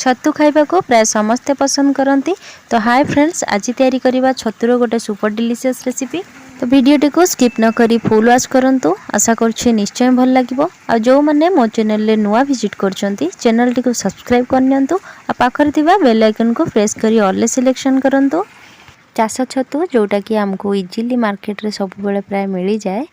छतु खाइबा को प्राय समस्ते पसंद करती। तो हाय फ्रेंड्स, आज तैयारी करवा छतुर गोटे सुपर डिलीशियस रेसिपी। तो वीडियोटी को स्किप न करी फुल वाच करंतु। आशा करुच्छे निश्चय भल लगिबो। आ जो माने मो चैनल रे नुआ विजिट करछंती चैनल टी को सब्सक्राइब करनियंतु। आ पाखर थिबा बेल आइकन को प्रेस करी ऑल ले सिलेक्शन करंतु। चाष छतु जोटा कि हमको इजीली मार्केट रे सब बेले प्राय मिली जाए,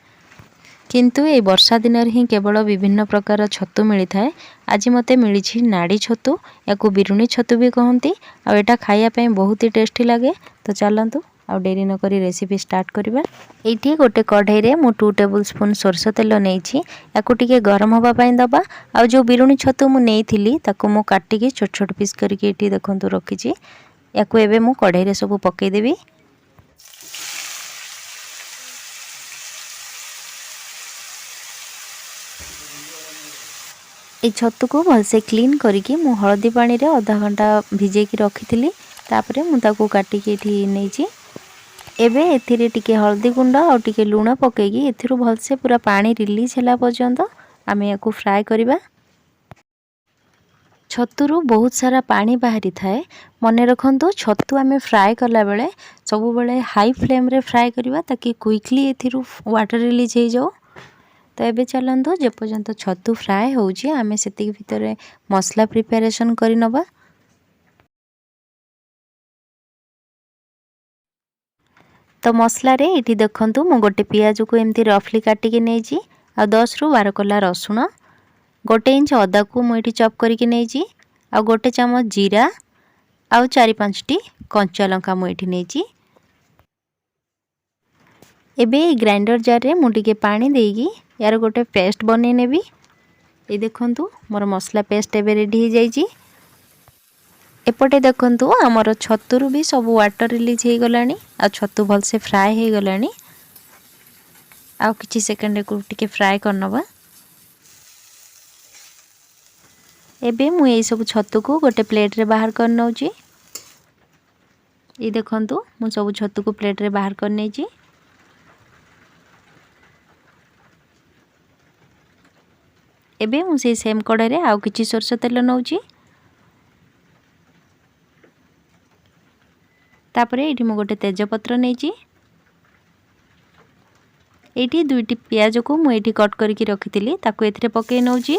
किंतु ए वर्षा दिन ही केवल विभिन्न प्रकार छतु मिलता है। आज मते मिली नाड़ी छतु, या बिरुणी छतु भी कहती। आटा खायापी बहुत ही टेस्टी लगे। तो चलतु आउ डेरी नक रेसिपी स्टार्ट करवा। ये गोटे कढ़ई रे मु 2 टेबल स्पून सोरष तेल नहीं या गरम होगापाई दबा। आ जो बिरुणी छतु मुझे ताकू मु काटिकी छोट छोट पीस करके देखु रखी। या मु कढ़ई रे सब पकईदेवी। ये छतु को भलसे क्लीन करके मु हलदी पानी रे आधा घंटा भिजेकी रखी। तापरे मु ताकू काटिकी एठी नेची। एबे एथिरे टिके हलदी गुंड और टिके लूण पकेगी एथिरु भलसे पूरा पानी रिलीज होला पर्यंत आमे याकू फ्राए करिबा। छतुरु बहुत सारा पानी बाहरी थाए। मने रखंतु छतु आमे फ्राए करला बेले सब बेले हाई फ्लेम रे फ्राए करिबा ताकि क्विकली एथिरु वाटर रिलीज हो जाओ। तो एबे चलंतु जे पर्यंत छतु फ्राए होउची आमे सेतिक भितरे मसला प्रिपरेशन करि नबा। तो मसला रे इठी देखंतु मु गोटे पियाज को एमती रफली काटिकी नेजी। आ 10 रु 12 कला रसुण, 1 इंच अदा को मु इठी चॉप करके नेजी। आ 1 चम्मच जीरा आ 4-5 टी कंचा लंका मु इठी नेजी। एबे ग्राइंडर जार रे मु टिके पानी देगी यार गोटे पेस्ट बनै नेबी। ए देखंतु मोर मसला पेस्ट एबे रेडी हो जाइजी। एपटे देखंतु आमर छतुरु भी सब वाटर रिलीज हो गलानी। आ छतु भलसे फ्राए हो गलानी। आ किछि सेकंड को टिके फ्राए करनबा। एबे मु ए सब छतु को गोटे प्लेट रे बाहर कर नउची। ए देखंतु मु सब छतु को प्लेट रे बाहर कर नेची। एबे मु से सेम कड़ाई रे आउ किछि सरसो तेल नउची। तापरे एठी मु गोटे तेजपत्र नेची। एठी 2टी प्याज को मु एठी कट करके रखितिली ताकू एथिरे पके नउची।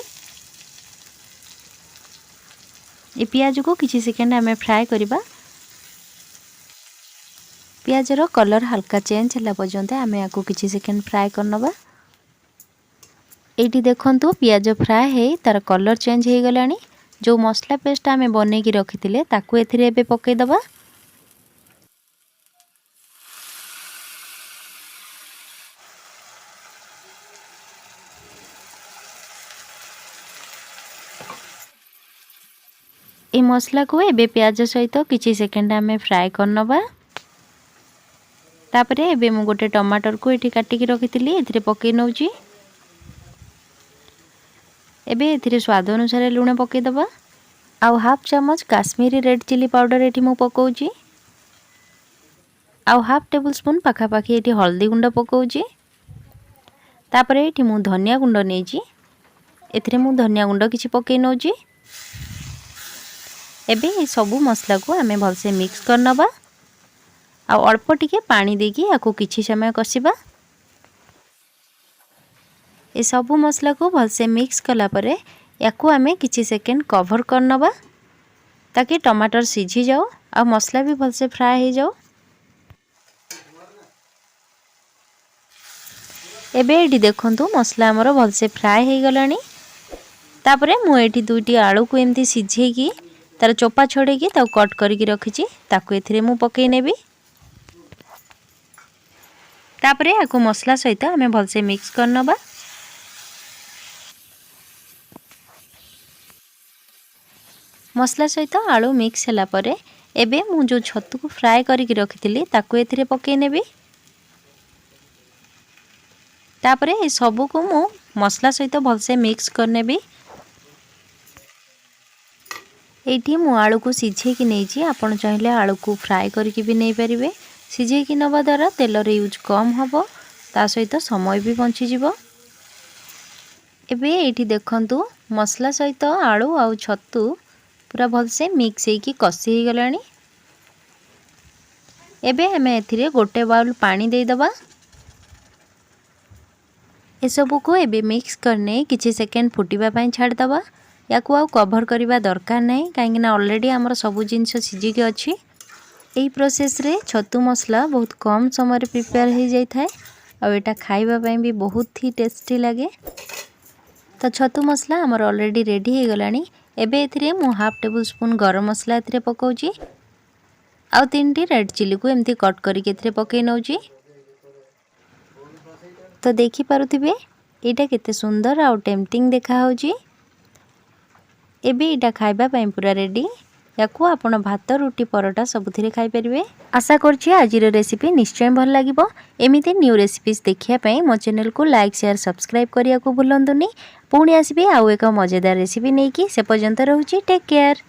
ए प्याज को किछि सेकंड हमें फ्राए करिबा। प्याज रो कलर हल्का चेंज होला पर्यंत हमें याकू किछि सेकंड फ्राए करनबा। एठी देखंतु प्याज फ्राए हे तार कलर चेंज हो गलानी। जो मसला पेस्ट आमे बनै की रखितिले ताकू एथिरे एबे पके दबा। ए मसला को एबे प्याज सहित किछि सेकंड आमे फ्राए करनबा। तापरे एबे मु गोटे टमाटर को एठी काटिकी रखितिली एथिरे पके नउची। एबे एथिरे स्वाद अनुसार लूण पके दबा। आउ 1/2 चम्मच काश्मीरी रेड चिली पाउडर एठी मु पकाउची। आउ 1/2 टेबल स्पून पाखा पाखी एठी हल्दी गुंड पकाउची। तापरे एठी मु धनिया गुंड नेची। एथिरे मु धनिया गुंड किछि पके नउची। एबे ए सबु मसला को आमे भलसे मिक्स करनबा। आ अल्प टिके पानी देकी याकू किछि समय कसिबा। ए सबु मसला को भलसे मिक्स कला परे याकू आमे किछि सेकंड कवर करनबा ताकि टमाटर सिझी जाओ आ मसला भी भलसे फ्राए हो जाओ। एबे एठी देखंतु मसला हमर भलसे फ्राए हो गलानी। तापरे मु एठी 2टी आलू को एमती सिझेकी तार चोपा छोड़ेकी ताऊ कट करके रखिची ताकू एथिरे मु पके नेबी। तापरे याकू मसला सहित हमें भलसे मिक्स करनबा। मसला सहित आलू मिक्स होला परे एबे मु जो छतु को फ्राए करके रखितिली ताकू एथिरे पके नेबी। तापरे ए सबु को मु मसला सहित भलसे मिक्स करनेबी। एठी मु आलू को सिझे की नेची। आपण चाहिले आलू को फ्राए करके भी नहीं परिबे। सिझे की नबा द्वारा तेल रे यूज कम हबो, ता सहित समय भी बंची जिवो। एबे एठी देखंतु मसला सहित आलू आउ छतु पूरा भलसे मिक्स होइकी कषि हो गलानी। एबे हमें एथिरे गोटे बाउल पानी दे दबा। ए सब को एबे मिक्स करने किछि सेकेंड फुटिबा पई छाड़ दबा। या को कवर करबा दरकार नहीं काहेकि ना ऑलरेडी हमर सब जिंस सिझी के अछि। एही प्रोसेस रे छतु मसला बहुत कम समय रे प्रिपेयर हो जाई थाए और एटा खाइबा पई भी बहुत ही टेस्टी लगे। तो छतु मसला हमर ऑलरेडी रेडी हो गलानी। एबे एथिरे मु हाफ टेबल स्पून गरम मसला एथिरे पकाउची आउ 3टी रेड चिली को एमती कट करके एथिरे पकई नउची। तो देखि पारुथिबे एटा केते सुंदर आउ टेम्पटिंग देखा होची। एबे एटा खाइबा पई पूरा रेडी। याकू आपण भात रुटी परोटा सबुथिरे खाई परिबे। आशा करछि आजिर रेसिपी निश्चय भल लागिबो। एमिति न्यू रेसिपीज देखिया पई मो चैनल को लाइक शेयर सब्सक्राइब करिया को भूलंतुनी। पुणी आसीबे आउ एक मजेदार रेसिपी नेकी। से पर्यंत रहउची टेक केयर।